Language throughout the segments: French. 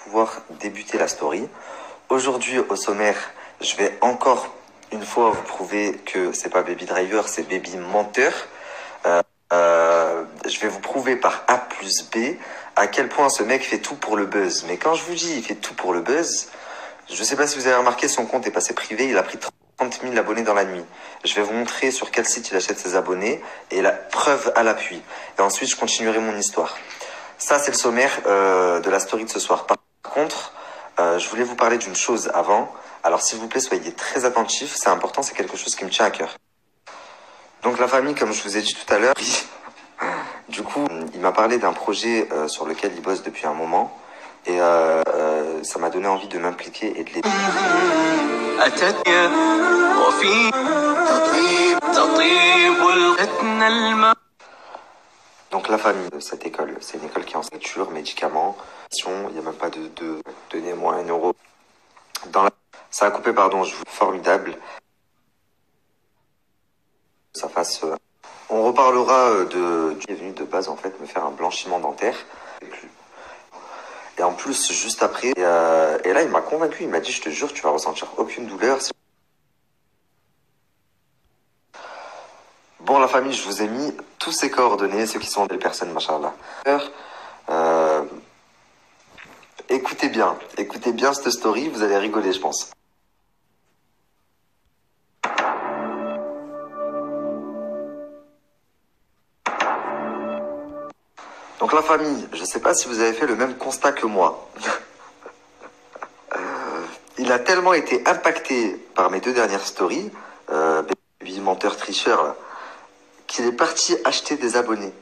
pouvoir débuter la story. Aujourd'hui, au sommaire, je vais encore une fois vous prouver que c'est pas Baby Driver, c'est Baby Menteur. Je vais vous prouver par A plus B à quel point ce mec fait tout pour le buzz. Mais quand je vous dis il fait tout pour le buzz, je sais pas si vous avez remarqué, son compte est passé privé, il a pris 30 000 abonnés dans la nuit. Je vais vous montrer sur quel site il achète ses abonnés et la preuve à l'appui. Et ensuite, je continuerai mon histoire. Ça, c'est le sommaire de la story de ce soir. Par contre, je voulais vous parler d'une chose avant. Alors, s'il vous plaît, soyez très attentifs. C'est important, c'est quelque chose qui me tient à cœur. Donc, la famille, comme je vous ai dit tout à l'heure, du coup, il m'a parlé d'un projet sur lequel il bosse depuis un moment. Et ça m'a donné envie de m'impliquer et de l'aider. Donc la famille de cette école, c'est une école qui enseigne nature, médicaments, il n'y a même pas de donnez-moi 1 euro. Ça a coupé, pardon, je vous formidable. Ça fasse. On reparlera du venu de base en fait me faire un blanchiment dentaire. Et en plus, juste après, et là, il m'a convaincu. Il m'a dit, je te jure, tu vas ressentir aucune douleur. Bon, la famille, je vous ai mis tous ces coordonnées, ceux qui sont des personnes, machallah. Écoutez bien cette story, vous allez rigoler, je pense. Donc la famille, je sais pas si vous avez fait le même constat que moi. Il a tellement été impacté par mes 2 dernières stories, Baby Menteur Tricheur, là, qu'il est parti acheter des abonnés.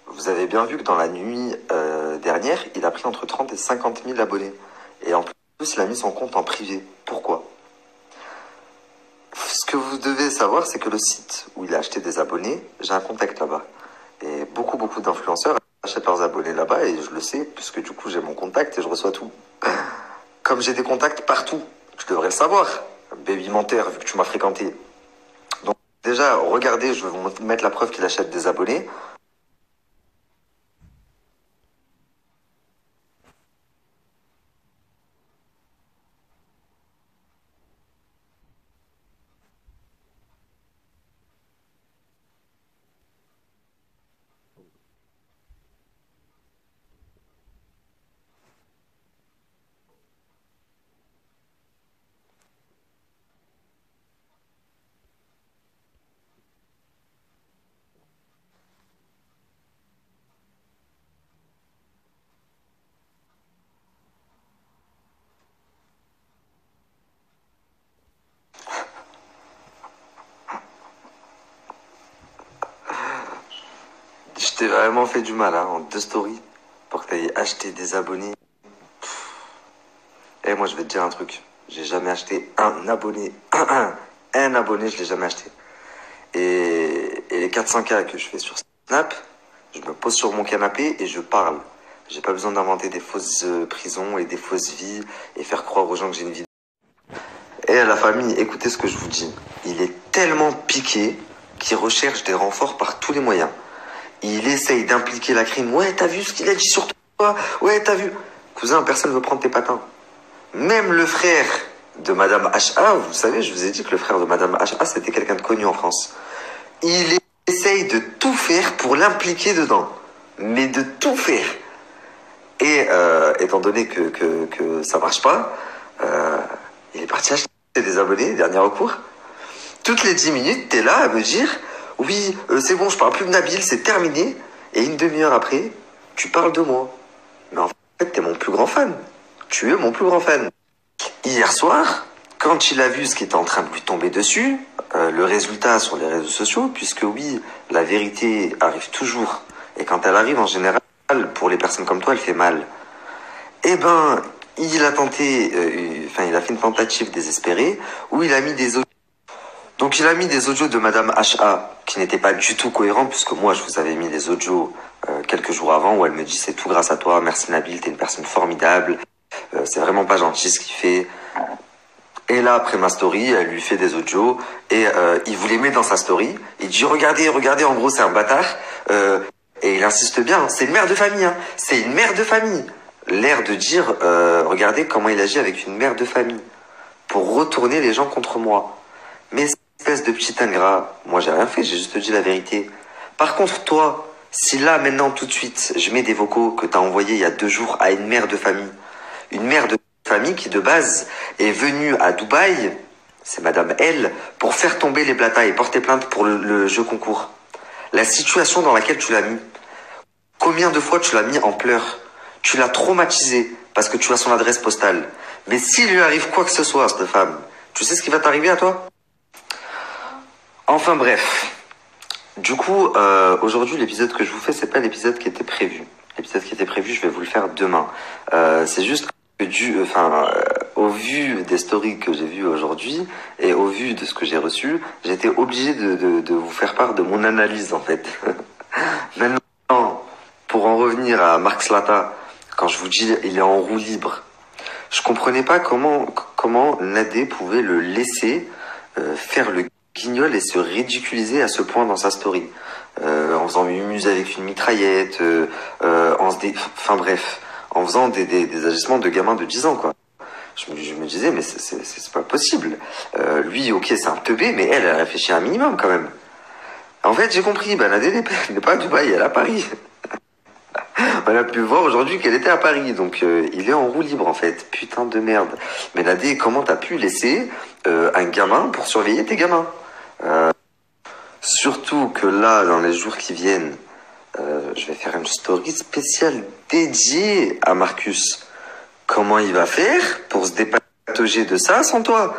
Vous avez bien vu que dans la nuit dernière, il a pris entre 30 et 50 000 abonnés. Et en plus, il a mis son compte en privé. Pourquoi? Ce que vous devez savoir, c'est que le site où il a acheté des abonnés, j'ai un contact là-bas. Et beaucoup d'influenceurs achètent leurs abonnés là-bas, et je le sais, puisque du coup, j'ai mon contact et je reçois tout. Comme j'ai des contacts partout, tu devrais le savoir, Baby Menteur, vu que tu m'as fréquenté. Donc déjà, regardez, je vais vous mettre la preuve qu'il achète des abonnés. Je t'ai vraiment fait du mal, hein, en 2 stories, pour que tu aies acheté des abonnés. Et moi, je vais te dire un truc. J'ai jamais acheté un abonné. Un abonné, je l'ai jamais acheté. Et les 400K que je fais sur Snap, je me pose sur mon canapé et je parle. J'ai pas besoin d'inventer des fausses prisons et des fausses vies et faire croire aux gens que j'ai une vie. Et à la famille, écoutez ce que je vous dis. Il est tellement piqué qu'il recherche des renforts par tous les moyens. Il essaye d'impliquer la crime. Ouais, t'as vu ce qu'il a dit sur toi? Ouais, t'as vu? Cousin, personne veut prendre tes patins. Même le frère de Madame H.A., vous savez, je vous ai dit que le frère de Madame H.A., c'était quelqu'un de connu en France. Il essaye de tout faire pour l'impliquer dedans. Mais de tout faire. Et étant donné que ça marche pas, il est parti acheter des abonnés, dernier recours. Toutes les 10 minutes, t'es là à me dire... Oui, c'est bon, je parle plus de Nabil, c'est terminé. Et une demi-heure après, tu parles de moi. Mais en fait, t'es mon plus grand fan. Tu es mon plus grand fan. Hier soir, quand il a vu ce qui était en train de lui tomber dessus, le résultat sur les réseaux sociaux, puisque oui, la vérité arrive toujours. Et quand elle arrive, en général, pour les personnes comme toi, elle fait mal. Eh ben, il a tenté, il a fait une tentative désespérée, où il a mis des audios. Donc il a mis des audios de Madame H.A. qui n'étaient pas du tout cohérents, puisque moi je vous avais mis des audios quelques jours avant où elle me dit c'est tout grâce à toi, merci Nabil, t'es une personne formidable, c'est vraiment pas gentil ce qu'il fait. Et là après ma story, elle lui fait des audios et il vous les met dans sa story. Il dit regardez, en gros c'est un bâtard. Et il insiste bien, c'est une mère de famille, hein. C'est une mère de famille. l'air de dire, regardez comment il agit avec une mère de famille, pour retourner les gens contre moi. Mais espèce de petit ingrat, moi j'ai rien fait, j'ai juste dit la vérité. Par contre, toi, si là, maintenant, tout de suite, je mets des vocaux que t'as envoyés il y a 2 jours à une mère de famille, une mère de famille qui de base est venue à Dubaï, c'est Madame L, pour faire tomber les Blata et porter plainte pour le jeu concours. La situation dans laquelle tu l'as mis, combien de fois tu l'as mis en pleurs, tu l'as traumatisé parce que tu as son adresse postale. Mais s'il lui arrive quoi que ce soit à cette femme, tu sais ce qui va t'arriver à toi? Enfin bref. Du coup, aujourd'hui, l'épisode que je vous fais, c'est pas l'épisode qui était prévu. L'épisode qui était prévu, je vais vous le faire demain. C'est juste que au vu des stories que j'ai vues aujourd'hui et au vu de ce que j'ai reçu, j'étais obligé de vous faire part de mon analyse en fait. Maintenant, pour en revenir à Marc Slata, quand je vous dis il est en roue libre, je comprenais pas comment Nadé pouvait le laisser faire le guignol et se ridiculiser à ce point dans sa story. En faisant mumuse avec une mitraillette, enfin bref, en faisant des agissements de gamin de 10 ans, quoi. Je me disais, mais c'est pas possible. Lui, ok, c'est un teubé, mais elle réfléchit un minimum, quand même. En fait, j'ai compris, Nadé n'est pas à Dubaï, elle est à Paris. On a pu voir aujourd'hui qu'elle était à Paris, donc il est en roue libre, en fait. Putain de merde. Mais Nadé, comment t'as pu laisser un gamin pour surveiller tes gamins? Surtout que là, dans les jours qui viennent, je vais faire une story spéciale dédiée à Marcus. Comment il va faire pour se dépatauger de ça sans toi?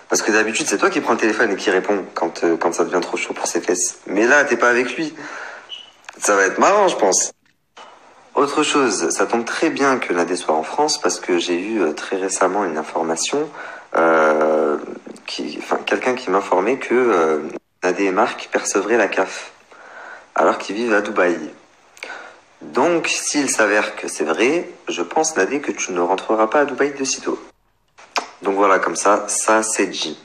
Parce que d'habitude, c'est toi qui prends le téléphone et qui répond quand ça devient trop chaud pour ses fesses. Mais là, t'es pas avec lui. Ça va être marrant, je pense. Autre chose, ça tombe très bien que Nadé soit en France parce que j'ai eu très récemment une information, quelqu'un qui m'informait que Nadé et Marc percevraient la CAF alors qu'ils vivent à Dubaï. Donc, s'il s'avère que c'est vrai, je pense, Nadé, que tu ne rentreras pas à Dubaï de sitôt. Donc voilà, comme ça c'est dit.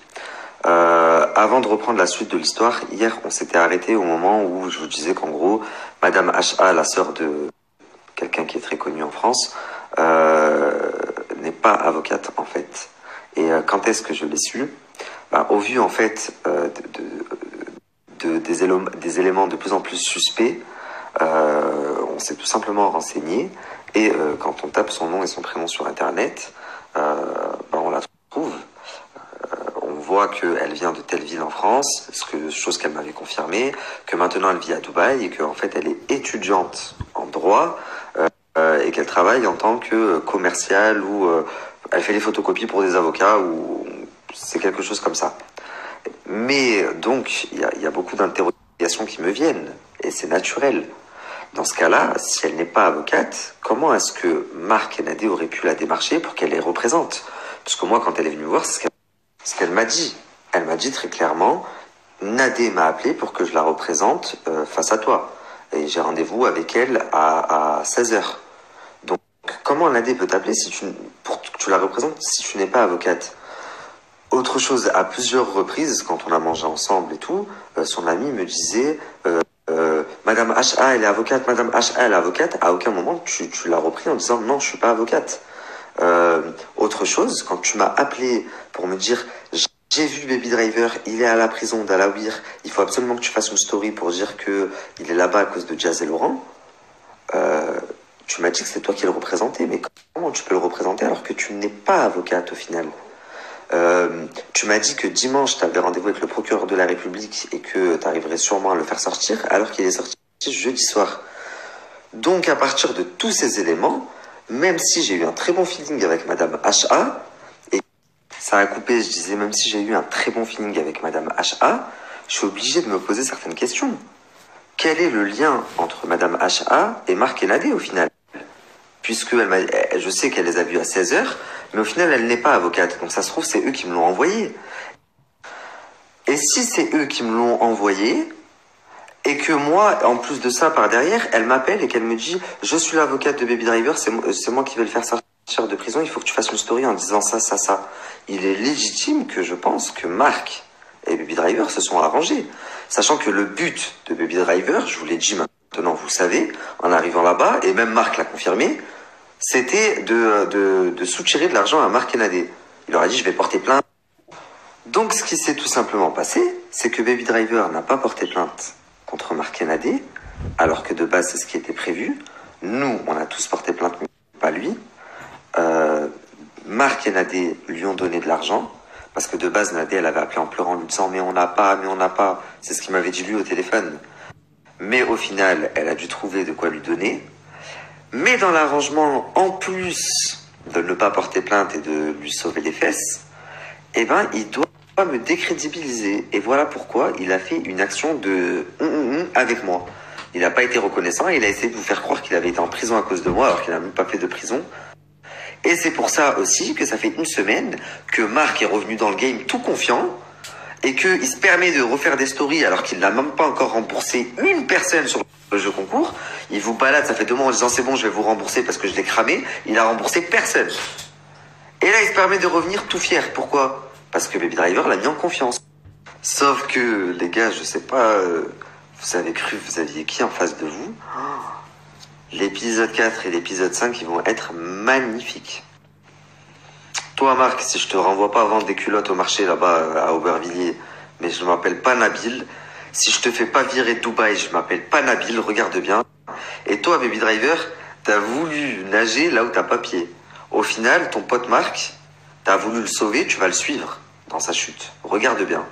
Avant de reprendre la suite de l'histoire, hier, on s'était arrêté au moment où je vous disais qu'en gros, Madame H.A., la sœur de quelqu'un qui est très connu en France, n'est pas avocate, en fait. Et quand est-ce que je l'ai su? Au vu, en fait, des éléments de plus en plus suspects, on s'est tout simplement renseigné et quand on tape son nom et son prénom sur internet, on la trouve. On voit qu'elle vient de telle ville en France, chose qu'elle m'avait confirmé, que maintenant elle vit à Dubaï et qu'en fait elle est étudiante en droit et qu'elle travaille en tant que commerciale ou elle fait les photocopies pour des avocats ou c'est quelque chose comme ça. Mais donc il y a beaucoup d'interrogations qui me viennent et c'est naturel. Dans ce cas-là, si elle n'est pas avocate, comment est-ce que Marc et Nadé auraient pu la démarcher pour qu'elle les représente? Parce que moi, quand elle est venue me voir, c'est ce qu'elle m'a dit. Elle m'a dit très clairement, Nadé m'a appelé pour que je la représente face à toi. Et j'ai rendez-vous avec elle à 16h. Donc, comment Nadé peut t'appeler pour que tu la représentes si tu n'es pas avocate? Autre chose, à plusieurs reprises, quand on a mangé ensemble et tout, son ami me disait... Madame H.A. elle est avocate, Madame H.A. elle est avocate. À aucun moment tu l'as repris en disant non, je suis pas avocate. Autre chose, quand tu m'as appelé pour me dire j'ai vu Baby Driver, il est à la prison d'Alawir, il faut absolument que tu fasses une story pour dire que il est là-bas à cause de Jazz et Laurent. Tu m'as dit que c'est toi qui le représentais, mais comment tu peux le représenter alors que tu n'es pas avocate au final? Tu m'as dit que dimanche tu avais rendez-vous avec le procureur de la République et que tu arriverais sûrement à le faire sortir alors qu'il est sorti jeudi soir. Donc à partir de tous ces éléments, même si j'ai eu un très bon feeling avec Madame H.A. et ça a coupé, je disais même si j'ai eu un très bon feeling avec Madame H.A., je suis obligé de me poser certaines questions. Quel est le lien entre Madame H.A. et Marc et Nadé au final? Puisque je sais qu'elle les a vus à 16h, mais au final, elle n'est pas avocate. Donc ça se trouve, c'est eux qui me l'ont envoyé. Et si c'est eux qui me l'ont envoyé, et que moi, en plus de ça, par derrière, elle m'appelle et qu'elle me dit « Je suis l'avocate de Baby Driver, c'est moi qui vais le faire sortir de prison, il faut que tu fasses une story en disant ça, ça, ça. » Il est légitime que je pense que Marc et Baby Driver se sont arrangés. Sachant que le but de Baby Driver, je vous l'ai dit maintenant, vous savez, en arrivant là-bas, et même Marc l'a confirmé, c'était de soutirer de l'argent à Marc et Nadé. Il leur a dit, je vais porter plainte. Donc, ce qui s'est tout simplement passé, c'est que Baby Driver n'a pas porté plainte contre Marc et Nadé, alors que de base, c'est ce qui était prévu. Nous, on a tous porté plainte, mais pas lui. Marc et Nadé lui ont donné de l'argent, parce que de base, Nadé, elle avait appelé en pleurant, lui disant, mais on n'a pas, mais on n'a pas. C'est ce qu'il m'avait dit lui au téléphone. Mais au final, elle a dû trouver de quoi lui donner. Mais dans l'arrangement, en plus de ne pas porter plainte et de lui sauver les fesses, eh ben, il doit me décrédibiliser. Et voilà pourquoi il a fait une action de avec moi. Il n'a pas été reconnaissant et il a essayé de vous faire croire qu'il avait été en prison à cause de moi alors qu'il n'a même pas fait de prison. Et c'est pour ça aussi que ça fait une semaine que Marc est revenu dans le game tout confiant et qu'il se permet de refaire des stories alors qu'il n'a même pas encore remboursé une personne sur le jeu concours. Il vous balade, ça fait 2 mois en disant c'est bon, je vais vous rembourser parce que je l'ai cramé. Il a remboursé personne. Et là, il se permet de revenir tout fier. Pourquoi? Parce que Baby Driver l'a mis en confiance. Sauf que, les gars, je sais pas, vous avez cru, vous aviez qui en face de vous? L'épisode 4 et l'épisode 5, ils vont être magnifiques. Toi, Marc, si je te renvoie pas vendre des culottes au marché là-bas à Aubervilliers, mais je m'appelle pas Nabil. Si je te fais pas virer de Dubaï, je m'appelle pas Nabil, regarde bien. Et toi, Baby Driver, t'as voulu nager là où t'as pas pied. Au final, ton pote Marc, t'as voulu le sauver, tu vas le suivre dans sa chute. Regarde bien.